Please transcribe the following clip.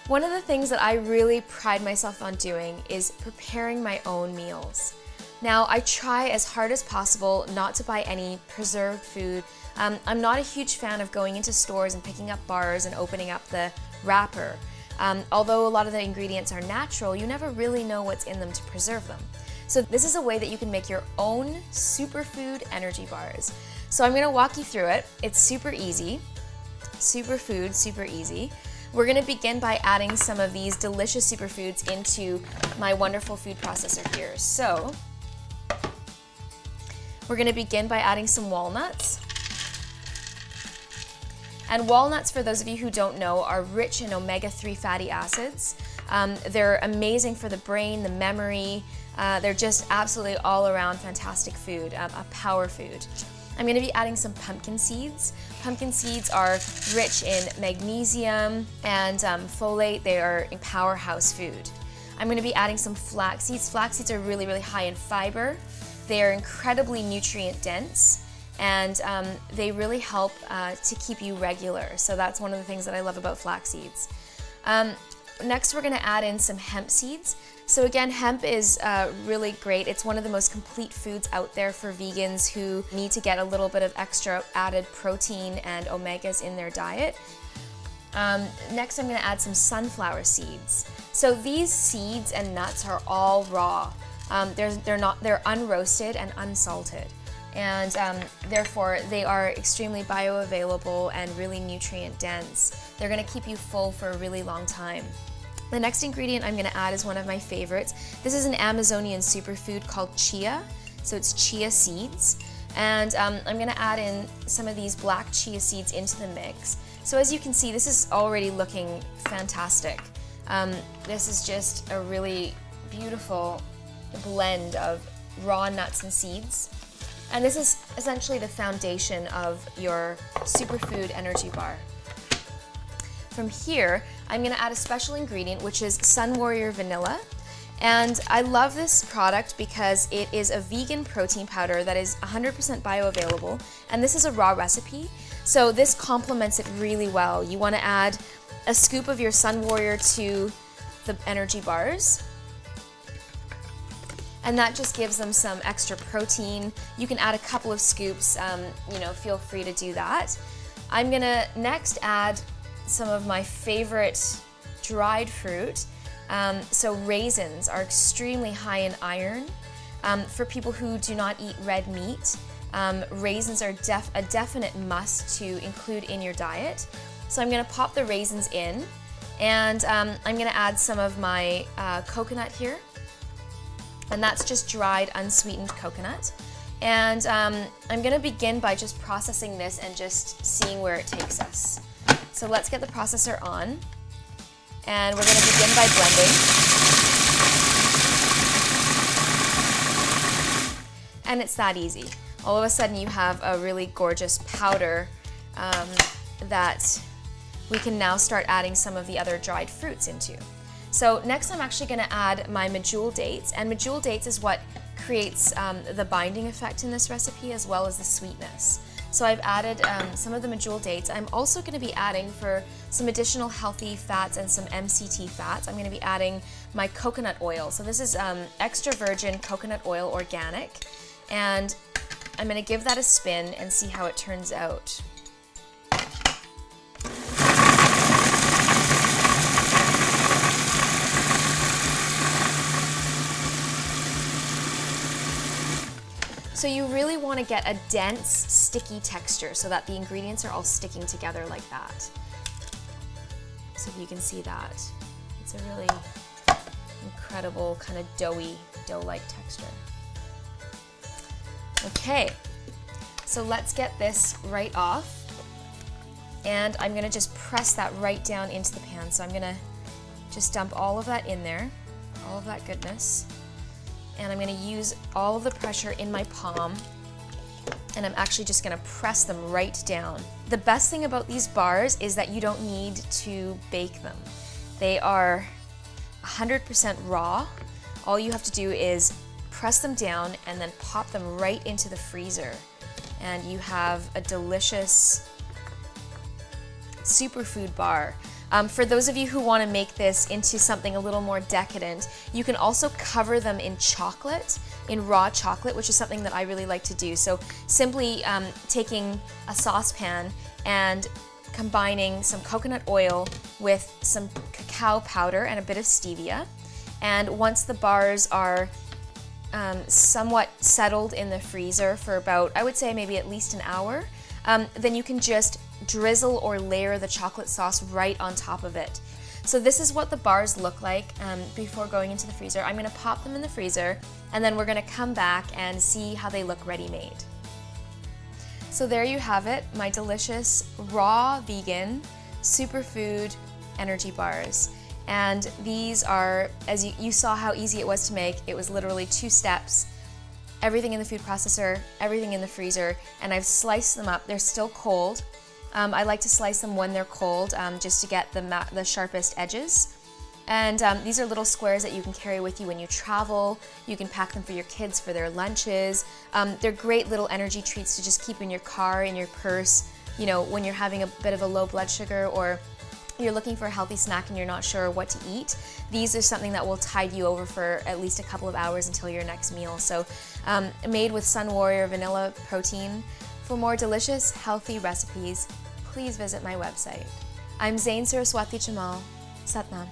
One of the things that I really pride myself on doing is preparing my own meals. Now, I try as hard as possible not to buy any preserved food. I'm not a huge fan of going into stores and picking up bars and opening up the wrapper. Although a lot of the ingredients are natural, you never really know what's in them to preserve them. So this is a way that you can make your own superfood energy bars. So I'm gonna walk you through it. It's super easy. Superfood, super easy. We're gonna begin by adding some of these delicious superfoods into my wonderful food processor here. So we're gonna begin by adding some walnuts. And walnuts, for those of you who don't know, are rich in omega-3 fatty acids. They're amazing for the brain, the memory. They're just absolutely all around fantastic food, a power food. I'm going to be adding some pumpkin seeds. Pumpkin seeds are rich in magnesium and folate. They are a powerhouse food. I'm going to be adding some flax seeds. Flax seeds are really, really high in fiber. They are incredibly nutrient dense, and they really help to keep you regular. So that's one of the things that I love about flax seeds. Next, we're going to add in some hemp seeds. So again, hemp is really great. It's one of the most complete foods out there for vegans who need to get a little bit of extra added protein and omegas in their diet. Next, I'm going to add some sunflower seeds. So these seeds and nuts are all raw. They're unroasted and unsalted. And therefore, they are extremely bioavailable and really nutrient dense. They're going to keep you full for a really long time. The next ingredient I'm going to add is one of my favorites. This is an Amazonian superfood called chia. So it's chia seeds. And I'm going to add in some of these black chia seeds into the mix. So as you can see, this is already looking fantastic. This is just a really beautiful blend of raw nuts and seeds. And this is essentially the foundation of your superfood energy bar. From here, I'm going to add a special ingredient, which is Sunwarrior vanilla. And I love this product because it is a vegan protein powder that is 100% bioavailable, and this is a raw recipe, so this complements it really well. You want to add a scoop of your Sunwarrior to the energy bars, and that just gives them some extra protein. You can add a couple of scoops, you know, feel free to do that. I'm going to next add some of my favorite dried fruit. So raisins are extremely high in iron. For people who do not eat red meat, raisins are a definite must to include in your diet. So I'm going to pop the raisins in, and I'm going to add some of my coconut here. And that's just dried, unsweetened coconut. And I'm going to begin by just processing this and just seeing where it takes us. So let's get the processor on, and we're going to begin by blending. And it's that easy. All of a sudden you have a really gorgeous powder that we can now start adding some of the other dried fruits into. So next I'm actually going to add my medjool dates, and medjool dates is what creates the binding effect in this recipe as well as the sweetness. So I've added some of the medjool dates. I'm also going to be adding, for some additional healthy fats and some MCT fats, I'm going to be adding my coconut oil. So this is extra virgin coconut oil, organic, and I'm going to give that a spin and see how it turns out. So you really want to get a dense, sticky texture so that the ingredients are all sticking together like that. So if you can see that, it's a really incredible kind of doughy, dough-like texture. Okay, so let's get this right off. And I'm going to just press that right down into the pan. So I'm going to just dump all of that in there, all of that goodness. And I'm going to use all of the pressure in my palm, and I'm actually just going to press them right down. The best thing about these bars is that you don't need to bake them. They are 100% raw. All you have to do is press them down and then pop them right into the freezer, and you have a delicious superfood bar. For those of you who want to make this into something a little more decadent, you can also cover them in chocolate, in raw chocolate, which is something that I really like to do. So simply taking a saucepan and combining some coconut oil with some cacao powder and a bit of stevia. And once the bars are somewhat settled in the freezer for about, I would say maybe at least an hour, then you can just drizzle or layer the chocolate sauce right on top of it. So this is what the bars look like before going into the freezer. I'm going to pop them in the freezer, and then we're going to come back and see how they look ready-made. So there you have it, my delicious raw vegan superfood energy bars. And these are, as you saw how easy it was to make, it was literally 2 steps. Everything in the food processor, everything in the freezer, and I've sliced them up. They're still cold. I like to slice them when they're cold just to get the sharpest edges. And these are little squares that you can carry with you when you travel. You can pack them for your kids for their lunches. They're great little energy treats to just keep in your car, in your purse, you know, when you're having a bit of a low blood sugar or you're looking for a healthy snack and you're not sure what to eat. These are something that will tide you over for at least a couple of hours until your next meal. So made with Sunwarrior vanilla protein. For more delicious, healthy recipes, please visit my website. I'm Zain Saraswati Jamal. Satnam.